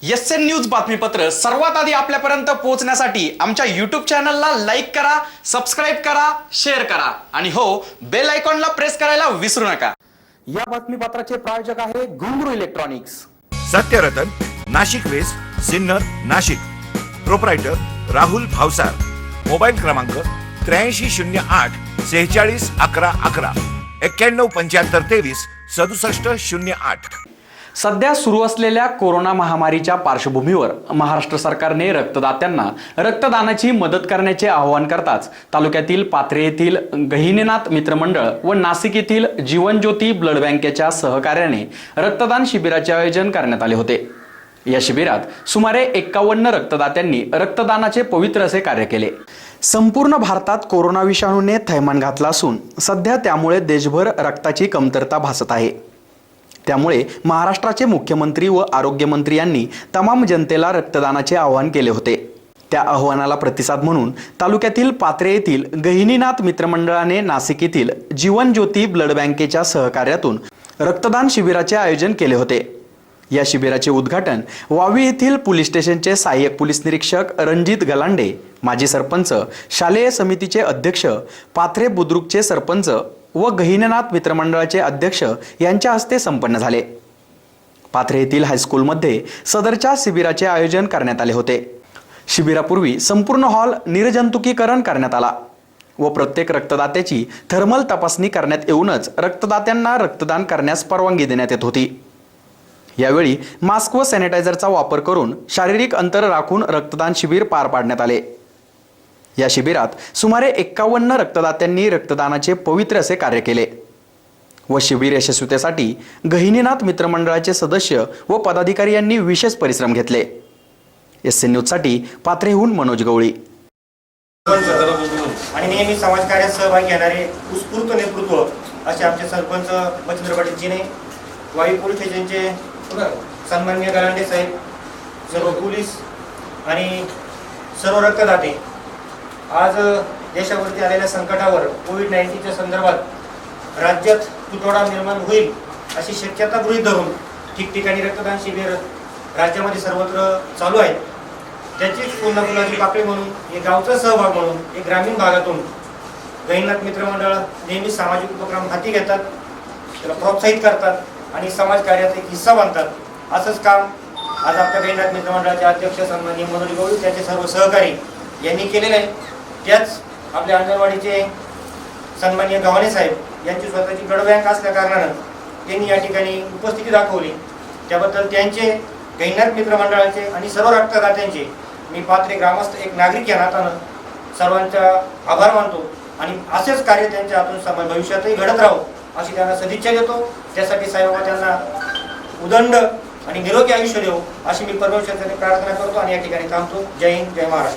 SN news बातमीपत्र सर्वात आधी आपल्यापर्यंत पोहोचण्यासाठी आमच्या YouTube चॅनलला लाईक करा, सबस्क्राइब करा, शेअर करा आणि हो बेल आयकॉनला प्रेस करायला विसरू नका। या बातमीपत्राचे प्रायोजक आहे Ghungroo electronics. Satyaratan, Nashik west, Sinnar, Nashik. Proprietor Rahul Bhavsar. Mobile क्रमांक 8308 46 11 11 91 75 23 67 08। सध्या सुरू असलेल्या कोरोना महामारीच्या पार्श्वभूमीवर महाराष्ट्र सरकारने रक्तदात्यांना रक्तदानाची मदत करण्याचे आवाहन करताच तालुक्यातील पाथरे येथील गहिनीनाथ मित्रमंडळ व नाशिक येथील जीवन ज्योती ब्लड बँकेच्या सहकार्याने रक्तदान शिबिराचे आयोजन करण्यात आले होते। या शिबिरात सुमारे 51 रक्तदात्यांनी रक्तदानाचे पवित्र असे कार्य केले। संपूर्ण भारतात कोरोना विषाणूने थैमान घातला असून सध्या त्यामुळे देशभर रक्ताची कमतरता भासत आहे। त्यामुळे महाराष्ट्राचे मुख्यमंत्री व आरोग्यमंत्री यांनी तमाम जनतेला रक्तदानाचे आवाहन केले होते। त्या आवाहनाला प्रतिसाद म्हणून तालुक्यातील पाथरे येथील गहिनीनाथ मित्रमंडळाने नाशिक येथील जीवन ज्योती ब्लड बँकेच्या सहकार्यातून रक्तदान शिबिराचे आयोजन केले होते। या शिबिराचे उद्घाटन वावी येथील पोलीस स्टेशनचे सहाय्यक पोलीस निरीक्षक रणजित गलांडे, माजी सरपंच, शालेय समितीचे अध्यक्ष, पाथरे बुद्रुकचे सरपंच व गहिनीनाथ मित्रमंडळाचे अध्यक्ष यांच्या हस्ते संपन्न झाले। पाथरे येथील हायस्कूलमध्ये सदरच्या शिबिराचे आयोजन करण्यात आले होते। शिबिरापूर्वी संपूर्ण हॉल निर्जंतुकीकरण करण्यात आला व प्रत्येक रक्तदात्याची थर्मल तपासणी करण्यात येऊनच रक्तदात्यांना रक्तदान करण्यास परवानगी देण्यात येत होती। यावेळी मास्क व सॅनिटायझरचा वापर करून शारीरिक अंतर राखून रक्तदान शिबिर पार पाडण्यात आले। या शिबिरात सुमारे 51 रक्तदात्यांनी रक्तदानाचे पवित्र असे कार्य केले व शिबिर यशस्वीतेसाठी गहिनीनाथ मित्रमंडळाचे सदस्य व पदाधिकारी यांनी विशेष परिश्रम घेतले। एसएन न्यूज साठी पाथरेहून मनोज गवळी। आणि नेहमी समाजकार्यात सहभाग घेणारे उत्स्फूर्त नेतृत्व असे आमचे सरपंच मच्छिंद्र पाटीलजीने, वाई पोलीस स्टेशनचे सन्माननीय गलांडे साहेब, सर्व पोलीस आणि सर्व रक्तदाते आज देशावरती आलेल्या संकटावर कोविड-19च्या संदर्भात राज्यात तुटवडा निर्माण होईल अशी शक्यता गृहीत धरून ठिकठिकाणी रक्तदान शिबिर राज्यामध्ये सर्वत्र चालू आहे। त्याचीच पूर्णफुलाची पाकळी म्हणून एक गावचा सहभाग म्हणून एक ग्रामीण भागातून गहिनीनाथ मित्रमंडळ नेहमी सामाजिक उपक्रम हाती घेतात, त्याला प्रोत्साहित करतात आणि समाजकार्याचा एक हिस्सा बनतात। असंच काम आज आपल्या गहिनीनाथ मित्रमंडळाचे अध्यक्ष सन्माननीय मनोज गवळी, त्याचे सर्व सहकारी यांनी केलेले आहे। त्याच आपल्या अंगणवाडीचे सन्माननीय गव्हाणे साहेब यांची स्वतःची ब्लड बँक असल्या कारणानं त्यांनी या ठिकाणी उपस्थिती दाखवली। त्याबद्दल त्यांचे, गहिनीनाथ मित्रमंडळाचे आणि सर्व रक्तदात्यांचे मी पाथरे ग्रामस्थ एक नागरिक या नात्यानं सर्वांचा आभार मानतो आणि असेच कार्य त्यांच्या हातून भविष्यातही घडत राहो अशी त्यांना सदिच्छा देतो। त्यासाठी साईबाबा त्यांना उदंड आणि निरोगी आयुष्य देवो अशी मी परमेश्वराकडे प्रार्थना करतो आणि या ठिकाणी थांबतो। जय हिंद, जय महाराष्ट्र।